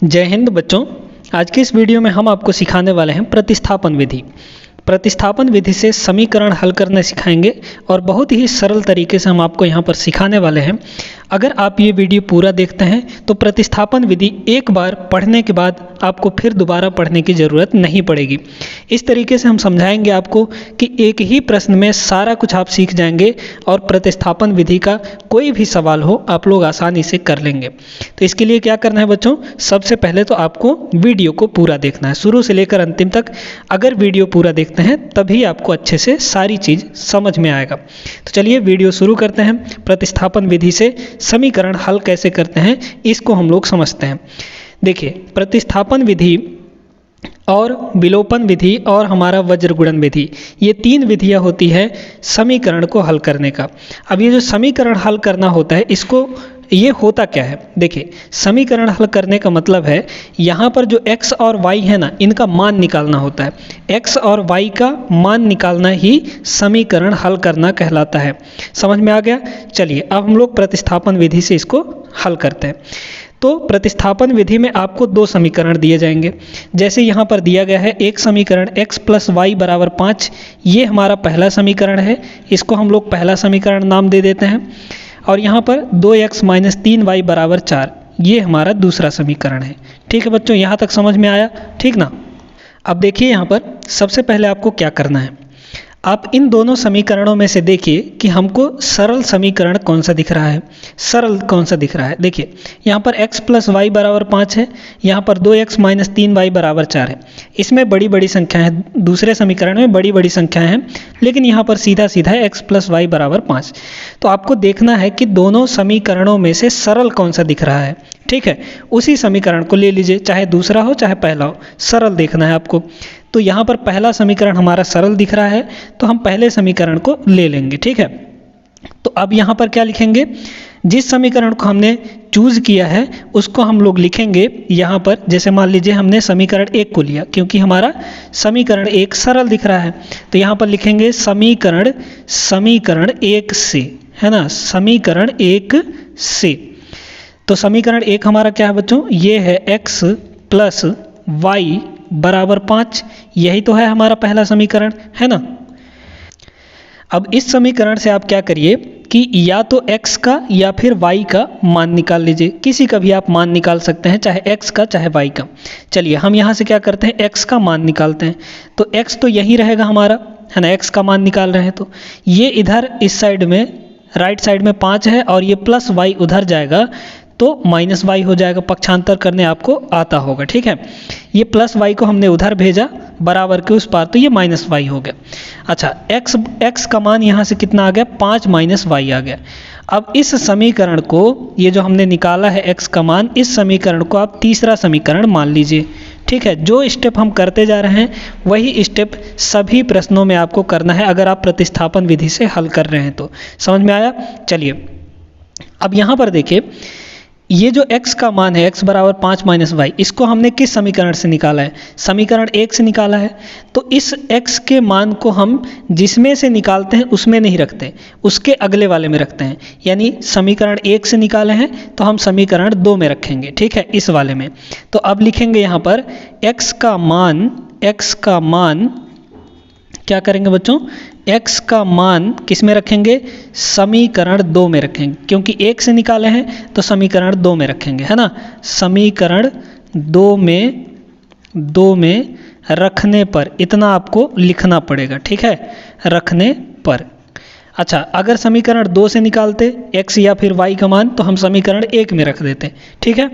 जय हिंद बच्चों। आज के इस वीडियो में हम आपको सिखाने वाले हैं प्रतिस्थापन विधि। प्रतिस्थापन विधि से समीकरण हल करना सिखाएंगे और बहुत ही सरल तरीके से हम आपको यहाँ पर सिखाने वाले हैं। अगर आप ये वीडियो पूरा देखते हैं तो प्रतिस्थापन विधि एक बार पढ़ने के बाद आपको फिर दोबारा पढ़ने की ज़रूरत नहीं पड़ेगी। इस तरीके से हम समझाएंगे आपको कि एक ही प्रश्न में सारा कुछ आप सीख जाएंगे और प्रतिस्थापन विधि का कोई भी सवाल हो आप लोग आसानी से कर लेंगे। तो इसके लिए क्या करना है बच्चों, सबसे पहले तो आपको वीडियो को पूरा देखना है शुरू से लेकर अंतिम तक। अगर वीडियो पूरा देखते हैं तभी आपको अच्छे से सारी चीज़ समझ में आएगा। तो चलिए वीडियो शुरू करते हैं। प्रतिस्थापन विधि से समीकरण हल कैसे करते हैं इसको हम लोग समझते हैं। देखिए, प्रतिस्थापन विधि और विलोपन विधि और हमारा वज्रगुणन विधि, ये तीन विधियां होती है समीकरण को हल करने का। अब ये जो समीकरण हल करना होता है इसको ये होता क्या है, देखिए समीकरण हल करने का मतलब है यहाँ पर जो x और y है ना, इनका मान निकालना होता है। x और y का मान निकालना ही समीकरण हल करना कहलाता है। समझ में आ गया? चलिए अब हम लोग प्रतिस्थापन विधि से इसको हल करते हैं। तो प्रतिस्थापन विधि में आपको दो समीकरण दिए जाएंगे। जैसे यहाँ पर दिया गया है एक समीकरण x + y = 5, ये हमारा पहला समीकरण है, इसको हम लोग पहला समीकरण नाम दे देते हैं। और यहाँ पर 2x - 3y = 4, ये हमारा दूसरा समीकरण है। ठीक है बच्चों, यहाँ तक समझ में आया? ठीक ना। अब देखिए यहाँ पर सबसे पहले आपको क्या करना है, आप इन दोनों समीकरणों में से देखिए कि हमको सरल समीकरण कौन सा दिख रहा है, सरल कौन सा दिख रहा है। देखिए यहाँ पर x + y = 5 है, यहाँ पर 2x - 3y = 4 है। इसमें बड़ी बड़ी संख्याएं हैं, दूसरे समीकरण में बड़ी बड़ी संख्याएं हैं, लेकिन यहाँ पर सीधा सीधा है x + y = 5। तो आपको देखना है कि दोनों समीकरणों में से सरल कौन सा दिख रहा है। ठीक है, उसी समीकरण को ले लीजिए, चाहे दूसरा हो चाहे पहला हो, सरल देखना है आपको। तो यहाँ पर पहला समीकरण हमारा सरल दिख रहा है, तो हम पहले समीकरण को ले लेंगे। ठीक है, तो अब यहाँ पर क्या लिखेंगे, जिस समीकरण को हमने चूज़ किया है उसको हम लोग लिखेंगे यहाँ पर। जैसे मान लीजिए हमने समीकरण 1 को लिया, क्योंकि हमारा समीकरण 1 सरल दिख रहा है, तो यहाँ पर लिखेंगे समीकरण 1 से, है ना, समीकरण 1 से। तो समीकरण 1 हमारा क्या है बच्चों, ये है x + y = 5, यही तो है हमारा पहला समीकरण, है ना। अब इस समीकरण से आप क्या करिए कि या तो x का या फिर y का मान निकाल लीजिए, किसी का भी आप मान निकाल सकते हैं, चाहे x का चाहे y का। चलिए हम यहाँ से क्या करते हैं, x का मान निकालते हैं। तो x तो यही रहेगा हमारा, है ना, x का मान निकाल रहे हैं तो ये इधर इस साइड में राइट साइड में 5 है और ये प्लस y उधर जाएगा तो -y हो जाएगा। पक्षांतर करने आपको आता होगा। ठीक है, ये प्लस y को हमने उधर भेजा बराबर के उस पार, तो ये -y हो गया। अच्छा, x का मान यहाँ से कितना आ गया, 5 - y आ गया। अब इस समीकरण को, ये जो हमने निकाला है x का मान, इस समीकरण को आप तीसरा समीकरण मान लीजिए। ठीक है, जो स्टेप हम करते जा रहे हैं वही स्टेप सभी प्रश्नों में आपको करना है अगर आप प्रतिस्थापन विधि से हल कर रहे हैं तो। समझ में आया? चलिए अब यहाँ पर देखिए, ये जो x का मान है x = 5 - y, इसको हमने किस समीकरण से निकाला है, समीकरण 1 से निकाला है। तो इस x के मान को हम जिसमें से निकालते हैं उसमें नहीं रखते, उसके अगले वाले में रखते हैं। यानी समीकरण 1 से निकाले हैं तो हम समीकरण 2 में रखेंगे। ठीक है, इस वाले में। तो अब लिखेंगे यहाँ पर x का मान क्या करेंगे बच्चों, x का मान किस में रखेंगे, समीकरण 2 में रखेंगे, क्योंकि 1 से निकाले हैं तो समीकरण 2 में रखेंगे, है ना। समीकरण 2 में रखने पर इतना आपको लिखना पड़ेगा। ठीक है, रखने पर। अच्छा, अगर समीकरण 2 से निकालते x या फिर y का मान तो हम समीकरण 1 में रख देते। ठीक है।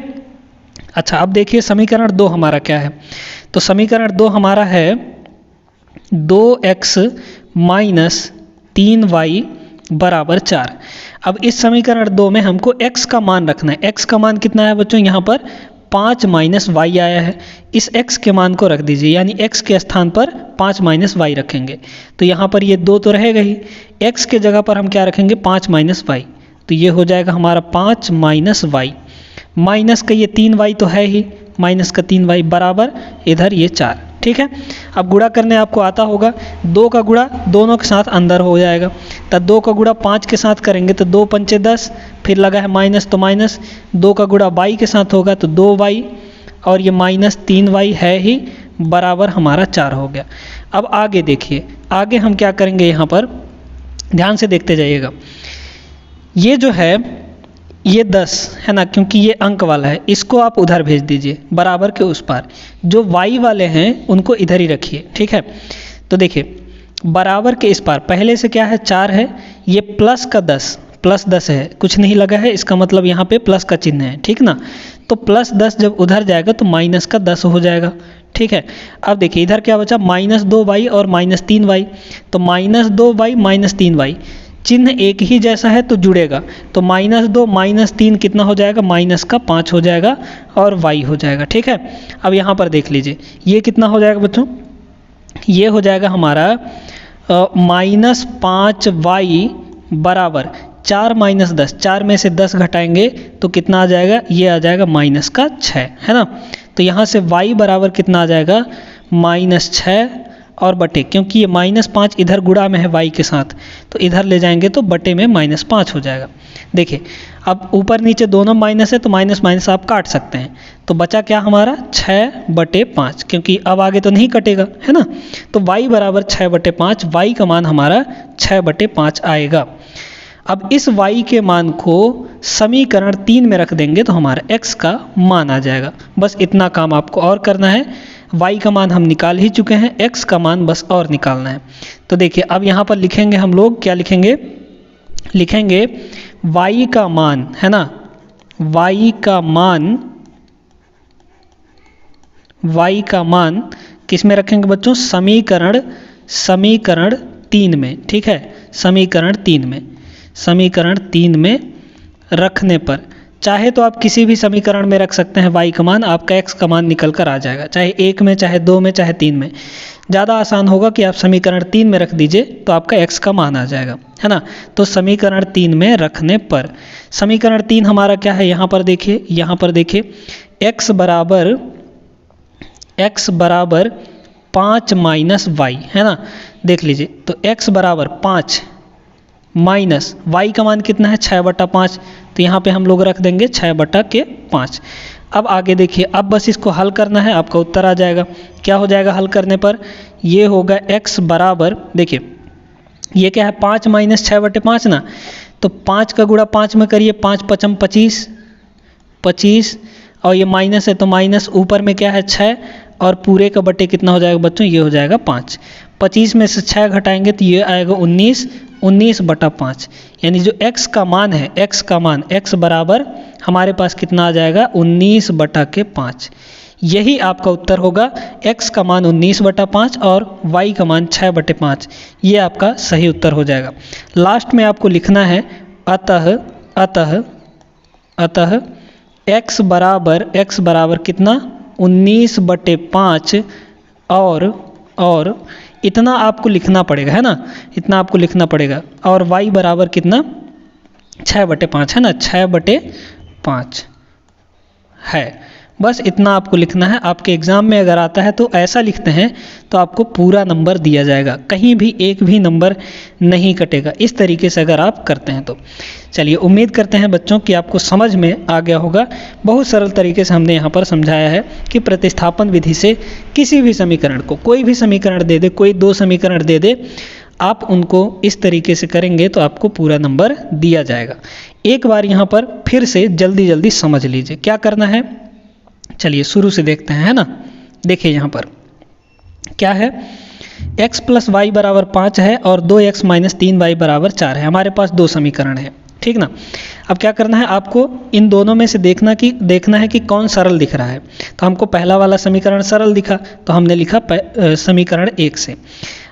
अच्छा, अब देखिए समीकरण 2 हमारा क्या है। तो समीकरण 2 हमारा है 2x - 3y = 4। अब इस समीकरण 2 में हमको x का मान रखना है। x का मान कितना है बच्चों, यहाँ पर 5 - y आया है, इस x के मान को रख दीजिए, यानी x के स्थान पर 5 - y रखेंगे। तो यहाँ पर ये 2 तो रहेगा ही, x के जगह पर हम क्या रखेंगे, 5 - y, तो ये हो जाएगा हमारा 5 - y, माइनस का ये 3y तो है ही, माइनस का 3y बराबर इधर ये 4। ठीक है, अब गुणा करने आपको आता होगा, 2 का गुणा दोनों के साथ अंदर हो जाएगा। तो 2 का गुणा 5 के साथ करेंगे तो 2 पंचे 10, फिर लगा है माइनस तो माइनस, 2 का गुणा y के साथ होगा तो 2y और ये -3y है ही, बराबर हमारा 4 हो गया। अब आगे देखिए, आगे हम क्या करेंगे, यहाँ पर ध्यान से देखते जाइएगा। ये जो है ये 10 है ना, क्योंकि ये अंक वाला है, इसको आप उधर भेज दीजिए बराबर के उस पार। जो y वाले हैं उनको इधर ही रखिए, ठीक है। तो देखिए बराबर के इस पार पहले से क्या है 4 है, ये प्लस का 10 प्लस 10 है, कुछ नहीं लगा है, इसका मतलब यहाँ पे प्लस का चिन्ह है, ठीक ना। तो प्लस 10 जब उधर जाएगा तो माइनस का 10 हो जाएगा, ठीक है। अब देखिए इधर क्या बचा, -2y और -3y, तो -2y -3y, चिन्ह एक ही जैसा है तो जुड़ेगा, तो -2 -3 कितना हो जाएगा, -5 हो जाएगा और y हो जाएगा, ठीक है। अब यहाँ पर देख लीजिए ये कितना हो जाएगा बच्चों, ये हो जाएगा हमारा -5y बराबर 4 - 10, 4 में से 10 घटाएंगे तो कितना आ जाएगा, ये आ जाएगा -6 है ना। तो यहाँ से y बराबर कितना आ जाएगा, -6 और बटे, क्योंकि ये -5 इधर गुणा में है y के साथ, तो इधर ले जाएंगे तो बटे में -5 हो जाएगा। देखिए अब ऊपर नीचे दोनों माइनस है तो माइनस माइनस आप काट सकते हैं, तो बचा क्या हमारा 6/5, क्योंकि अब आगे तो नहीं कटेगा है ना। तो y बराबर 6/5, y का मान हमारा 6/5 आएगा। अब इस y के मान को समीकरण 3 में रख देंगे तो हमारा x का मान आ जाएगा। बस इतना काम आपको और करना है, y का मान हम निकाल ही चुके हैं, x का मान बस और निकालना है। तो देखिए अब यहाँ पर लिखेंगे हम लोग, क्या लिखेंगे, लिखेंगे y का मान है ना, y का मान किस में रखेंगे बच्चों, समीकरण 3 में, ठीक है। समीकरण 3 में रखने पर, चाहे तो आप किसी भी समीकरण में रख सकते हैं y का मान, आपका x का मान निकल कर आ जाएगा, चाहे 1 में, चाहे 2 में, चाहे 3 में। ज़्यादा आसान होगा कि आप समीकरण 3 में रख दीजिए तो आपका x का मान आ जाएगा, है ना। तो समीकरण 3 में रखने पर, समीकरण 3 हमारा क्या है, यहाँ पर देखिए, x बराबर 5 - y है ना। देख लीजिए तो x बराबर 5 माइनस y का मान कितना है 6/5, तो यहाँ पे हम लोग रख देंगे 6/5। अब आगे देखिए, अब बस इसको हल करना है, आपका उत्तर आ जाएगा। क्या हो जाएगा हल करने पर, ये होगा x बराबर, देखिए ये क्या है 5 - 6/5 ना, तो 5 का गुणा 5 में करिए, 5 × 5 = 25, और ये माइनस है तो माइनस, ऊपर में क्या है 6, और पूरे का बटे कितना हो जाएगा बच्चों, ये हो जाएगा 5। 25 में से 6 घटाएंगे तो ये आएगा 19/5, यानी जो x का मान है, x बराबर हमारे पास कितना आ जाएगा 19/5। यही आपका उत्तर होगा, x का मान 19/5 और y का मान 6/5, ये आपका सही उत्तर हो जाएगा। लास्ट में आपको लिखना है अतः x बराबर कितना 19/5, और इतना आपको लिखना पड़ेगा, है ना, इतना आपको लिखना पड़ेगा, और y बराबर कितना 6/5 है ना, 6/5 है। बस इतना आपको लिखना है। आपके एग्ज़ाम में अगर आता है तो ऐसा लिखते हैं तो आपको पूरा नंबर दिया जाएगा, कहीं भी एक भी नंबर नहीं कटेगा, इस तरीके से अगर आप करते हैं तो। चलिए उम्मीद करते हैं बच्चों कि आपको समझ में आ गया होगा। बहुत सरल तरीके से हमने यहाँ पर समझाया है कि प्रतिस्थापन विधि से किसी भी समीकरण को, कोई भी समीकरण दे दे, कोई 2 समीकरण दे दे, आप उनको इस तरीके से करेंगे तो आपको पूरा नंबर दिया जाएगा। एक बार यहाँ पर फिर से जल्दी समझ लीजिए क्या करना है। चलिए शुरू से देखते हैं, है ना। देखिए यहाँ पर क्या है, x + y बराबर 5 है और 2x - 3y बराबर 4 है। हमारे पास 2 समीकरण है, ठीक ना। अब क्या करना है, आपको इन दोनों में से देखना है कि कौन सरल दिख रहा है। तो हमको पहला वाला समीकरण सरल दिखा तो हमने लिखा समीकरण 1 से।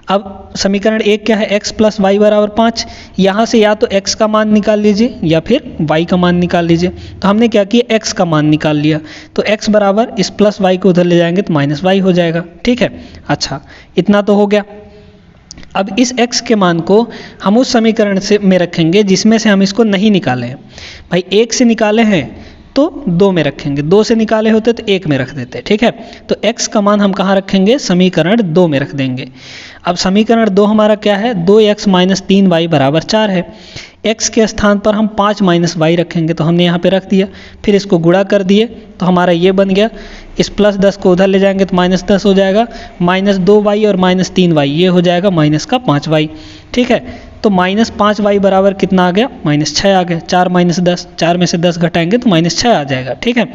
अब समीकरण 1 क्या है, x + y बराबर 5, यहाँ से या तो x का मान निकाल लीजिए या फिर y का मान निकाल लीजिए। तो हमने क्या किया, x का मान निकाल लिया, तो x बराबर इस प्लस y को उधर ले जाएंगे तो -y हो जाएगा, ठीक है। अच्छा इतना तो हो गया। अब इस x के मान को हम उस समीकरण से में रखेंगे जिसमें से हम इसको नहीं निकाले हैं। भाई 1 से निकाले हैं तो 2 में रखेंगे, 2 से निकाले होते तो 1 में रख देते, ठीक है। तो x का मान हम कहाँ रखेंगे, समीकरण 2 में रख देंगे। अब समीकरण 2 हमारा क्या है, 2x - 3y बराबर 4 है। x के स्थान पर हम 5 माइनस वाई रखेंगे, तो हमने यहाँ पे रख दिया, फिर इसको गुणा कर दिए तो हमारा ये बन गया। इस प्लस 10 को उधर ले जाएंगे तो माइनस 10 हो जाएगा, माइनस 2y और माइनस 3y, ये हो जाएगा माइनस का 5y। ठीक है, तो माइनस 5y बराबर कितना आ गया, माइनस 6 आ गया। 4 माइनस 10, 4 में से 10 घटाएंगे तो माइनस 6 आ जाएगा। ठीक है,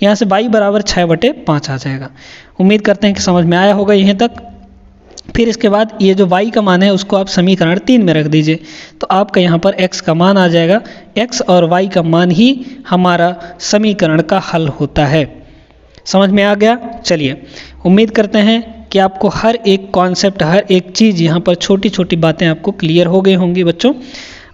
यहाँ से y बराबर 6/5 आ जाएगा। उम्मीद करते हैं कि समझ में आया होगा यहीं तक। फिर इसके बाद ये जो y का मान है उसको आप समीकरण 3 में रख दीजिए, तो आपका यहाँ पर x का मान आ जाएगा। x और y का मान ही हमारा समीकरण का हल होता है। समझ में आ गया? चलिए, उम्मीद करते हैं कि आपको हर एक कॉन्सेप्ट, हर एक चीज़ यहाँ पर छोटी छोटी बातें आपको क्लियर हो गई होंगी बच्चों।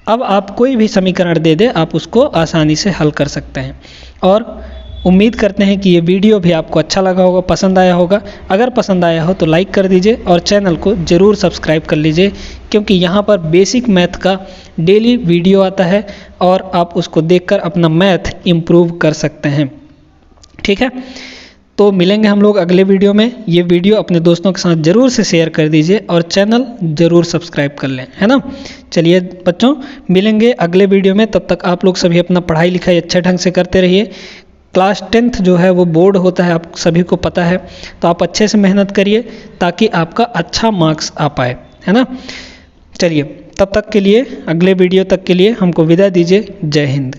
अब आप कोई भी समीकरण दे दे, आप उसको आसानी से हल कर सकते हैं। और उम्मीद करते हैं कि ये वीडियो भी आपको अच्छा लगा होगा, पसंद आया होगा। अगर पसंद आया हो तो लाइक कर दीजिए और चैनल को ज़रूर सब्सक्राइब कर लीजिए, क्योंकि यहाँ पर बेसिक मैथ का डेली वीडियो आता है और आप उसको देखकर अपना मैथ इम्प्रूव कर सकते हैं। ठीक है, तो मिलेंगे हम लोग अगले वीडियो में। ये वीडियो अपने दोस्तों के साथ ज़रूर से शेयर कर दीजिए और चैनल ज़रूर सब्सक्राइब कर लें, है ना। चलिए बच्चों, मिलेंगे अगले वीडियो में। तब तक आप लोग सभी अपना पढ़ाई लिखाई अच्छे ढंग से करते रहिए। क्लास 10th जो है वो बोर्ड होता है, आप सभी को पता है, तो आप अच्छे से मेहनत करिए ताकि आपका अच्छा मार्क्स आ पाए, है ना। चलिए, तब तक के लिए, अगले वीडियो तक के लिए हमको विदा दीजिए। जय हिंद।